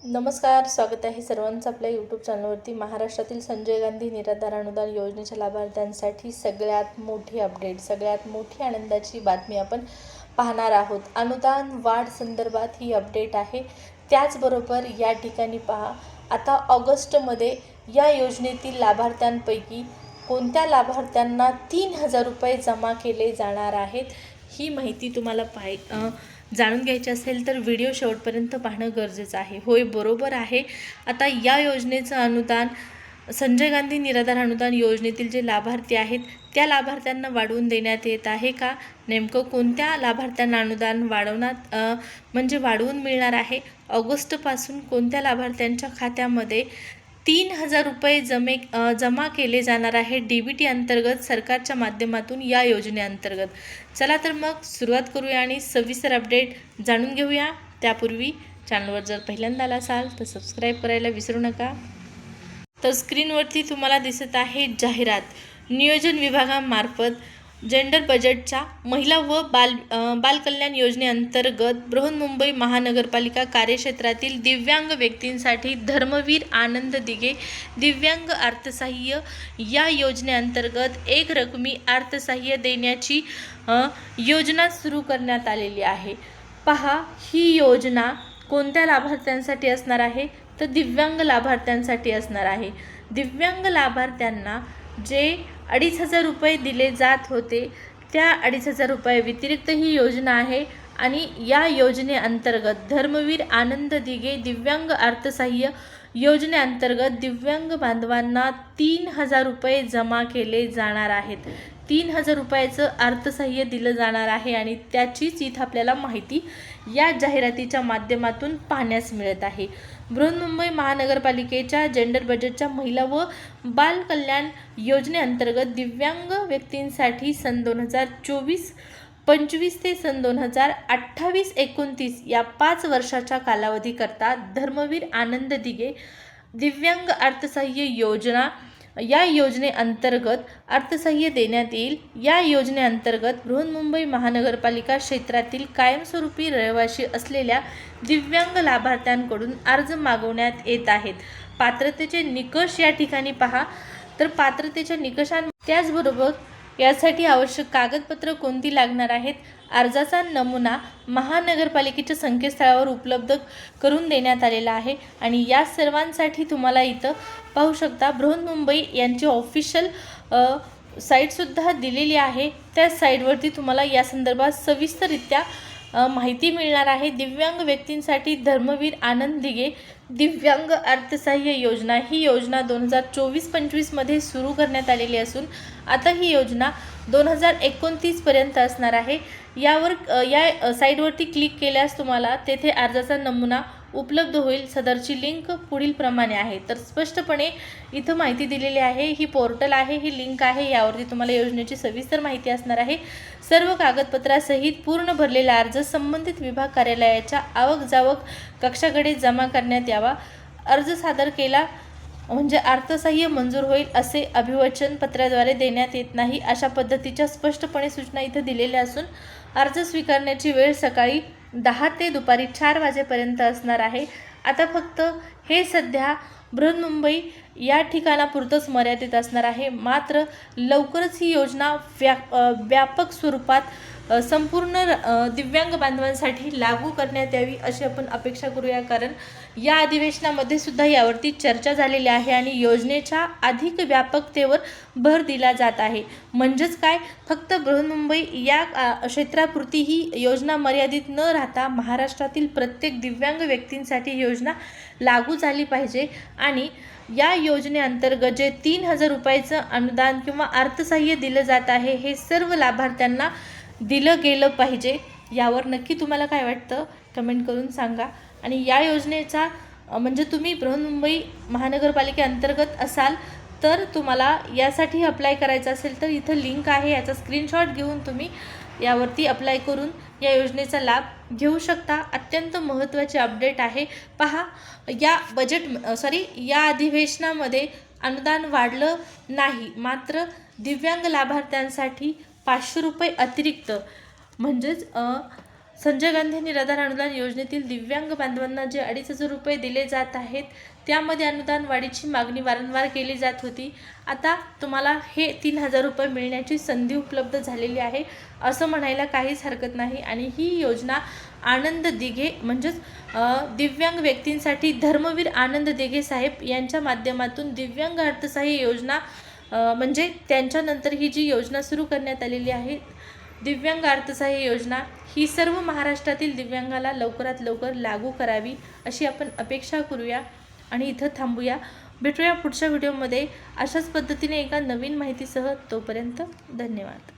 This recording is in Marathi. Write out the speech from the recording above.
नमस्कार, स्वागत आहे सर्वांचं आपल्या यूट्यूब चॅनलवरती। महाराष्ट्रातील संजय गांधी निराधार अनुदान योजनेच्या लाभार्थ्यांसाठी सगळ्यात मोठी अपडेट, सगळ्यात मोठी आनंदाची बातमी आपण पाहणार आहोत। अनुदान वाढ संदर्भात ही अपडेट आहे। त्याचबरोबर या ठिकाणी पहा, आता ऑगस्टमध्ये या योजनेतील लाभार्थ्यांपैकी कोणत्या लाभार्थ्यांना 3000 रुपये जमा केले जाणार आहेत, ही माहिती तुम्हाला जाणून घ्यायची असेल तर व्हिडिओ शेवटपर्यंत पाहणं गरजेचं आहे। होय, बरोबर आहे। आता या योजनेचं अनुदान संजय गांधी निराधार अनुदान योजनेतील जे लाभार्थी आहेत त्या लाभार्थ्यांना वाढवून देण्यात येत आहे का? नेमकं कोणत्या लाभार्थ्यांना अनुदान वाढवून मिळणार आहे? ऑगस्टपासून कोणत्या लाभार्थ्यांच्या खात्यामध्ये 3000 रुपये जमा केले जाणार आहे DBT अंतर्गत सरकारच्या माध्यमातून या योजनेअंतर्गत? चला तर मग सुरुवात करूया आणि सविस्तर अपडेट जाणून घेऊया। त्यापूर्वी चॅनलवर जर पहिल्यांदा आला असाल तर सबस्क्राईब करायला विसरू नका। तर स्क्रीनवरती तुम्हाला दिसत आहे जाहिरात। नियोजन विभागामार्फत जेंडर बजेटच्या महिला व बालकल्याण योजनेअंतर्गत बृहन्मुंबई महानगरपालिका कार्यक्षेत्रातील दिव्यांग व्यक्तींसाठी धर्मवीर आनंद दिघे दिव्यांग अर्थसहाय्य या योजनेअंतर्गत एक रकमी अर्थसहाय्य देण्याची योजना सुरू करण्यात आलेली आहे। पहा, ही योजना कोणत्या लाभार्थ्यांसाठी असणार आहे? तर दिव्यांग लाभार्थ्यांसाठी असणार आहे। दिव्यांग लाभार्थ्यांना जे 2500 रुपये दिले जात होते त्या 2500 रुपये व्यतिरिक्त ही योजना आहे आणि या योजनेअंतर्गत धर्मवीर आनंद दिघे दिव्यांग अर्थसहाय्य योजनेअंतर्गत दिव्यांग बांधवांना 3000 रुपये जमा केले जाणार आहेत। 3000 रुपयाचं अर्थसहाय्य दिलं जाणार आहे आणि त्याचीच इथं आपल्याला माहिती या जाहिरातीच्या माध्यमातून पाहण्यास मिळत आहे। बृहन्मुंबई महानगरपालिकेच्या जेंडर बजेटच्या महिला व बालकल्याण योजनेअंतर्गत दिव्यांग व्यक्तींसाठी सन 2024-25 ते सन 2028-29 या 5 वर्षाच्या कालावधीकरता धर्मवीर आनंद दिघे दिव्यांग अर्थसहाय्य योजना या योजनेअंतर्गत अर्थसहाय्य देण्यात येईल। या योजनेअंतर्गत बृहन्मुंबई महानगरपालिका क्षेत्रातील कायमस्वरूपी रहिवासी असलेल्या दिव्यांग लाभार्थ्यांकडून अर्ज मागवण्यात येत आहेत। पात्रतेचे निकष या ठिकाणी पहा, तर पात्रतेच्या त्याचबरोबर यासाठी आवश्यक कागदपत्र कोणती लागणार आहेत? अर्जाचा नमुना महानगरपालिकेच्या संकेतस्थळावर उपलब्ध करून देण्यात आलेला आहे आणि या सर्वांसाठी तुम्हाला इथं पाहू शकता बृहन्मुंबई यांची ऑफिशियल साईटसुद्धा दिलेली आहे। त्या साईटवरती तुम्हाला या संदर्भात सविस्तररित्या माहिती मिळणार आहे। दिव्यांग व्यक्तींसाठी धर्मवीर आनंद दिघे दिव्यांग अर्थसहाय्य योजना ही योजना 2024-25 मध्ये सुरू करण्यात आलेली असून आता ही योजना 2029 पर्यंत असणार आहे। या साईटवरती क्लिक केल्यास तुम्हाला तेथे अर्जाचा नमुना उपलब्ध होईल। सदरची लिंक पुढील प्रमाणे आहे। तर स्पष्टपणे इथं माहिती दिलेली आहे। ही पोर्टल आहे, ही लिंक आहे, यावरती तुम्हाला योजनेची सविस्तर माहिती असणार आहे। सर्व कागदपत्रासहित पूर्ण भरलेला अर्ज संबंधित विभाग कार्यालयाच्या आवक जावक कक्षाकडे जमा करण्यात यावा। अर्ज सादर केला म्हणजे अर्थसहाय्य मंजूर होईल असे अभिवचन पत्राद्वारे देण्यात येत नाही, अशा पद्धतीच्या स्पष्टपणे सूचना इथं दिलेल्या असून अर्ज स्वीकारण्याची वेळ सकाळी 10 ते दुपारी 4 वाजेपर्यंत असणार आहे। आता फक्त हे सध्या बृहन्मुंबई या ठिकाणापुरतंच मर्यादित असणार आहे। मात्र लवकरच ही योजना व्यापक स्वरूपात संपूर्ण दिव्यांग बांधवांसाठी लागू करण्यात यावी अशी आपण अपेक्षा करूया, कारण या अधिवेशनामध्ये सुद्धा यावरती चर्चा झालेली आहे आणि योजनेच्या अधिक व्यापकतेवर भर दिला जात आहे। म्हणजेच काय, फक्त बृहन्मुंबई या क्षेत्रापुरती ही योजना मर्यादित न राहता महाराष्ट्रातील प्रत्येक दिव्यांग व्यक्तींसाठी योजना लागू झाली पाहिजे आणि या योजनेअंतर्गत जे 3000 रुपयाचं अनुदान किंवा अर्थसहाय्य दिलं जात आहे हे सर्व लाभार्थ्यांना दिलं गेलं पाहिजे। यावर नक्की तुम्हाला काय वाटतं कमेंट करून सांगा। आणि या योजनेचा म्हणजे तुम्ही बृहन्मुंबई महानगरपालिकेअंतर्गत असाल तर तुम्हाला यासाठी अप्लाय करायचं असेल तर इथं लिंक आहे, याचा स्क्रीनशॉट घेऊन तुम्ही यावरती अप्लाय करून या योजनेचा लाभ घेऊ शकता। अत्यंत महत्त्वाची अपडेट आहे। पहा, या अधिवेशनामध्ये अनुदान वाढलं नाही, मात्र दिव्यांग लाभार्थ्यांसाठी 500 रुपये अतिरिक्त म्हणजेच संजय गांधी निराधार अनुदान योजनेतील दिव्यांग बांधवांना जे 2,500 रुपये दिले जात आहेत, त्यामध्ये अनुदान वाढीची मागणी वारंवार केली जात होती. आता तुम्हाला हे 3,000 रुपये मिळण्याची संधी उपलब्ध झालेली आहे असं म्हणायला काहीच हरकत नाही. आणि ही योजना आनंद दिघे म्हणजेच दिव्यांग व्यक्तींसाठी धर्मवीर आनंद दिघे साहेब यांच्या माध्यमातून दिव्यांग अर्थसहाय्य योजना म्हणजे त्यांच्यानंतर ही जी योजना सुरू करण्यात आलेली आहे दिव्यांग अर्थसहाय्य योजना, ही सर्व महाराष्ट्रातील दिव्यांगाला लवकरात लवकर लागू करावी अशी आपण अपेक्षा करूया आणि इथं थांबूया. भेटूया पुढच्या व्हिडिओमध्ये अशाच पद्धतीने एका नवीन माहितीसह. तोपर्यंत धन्यवाद.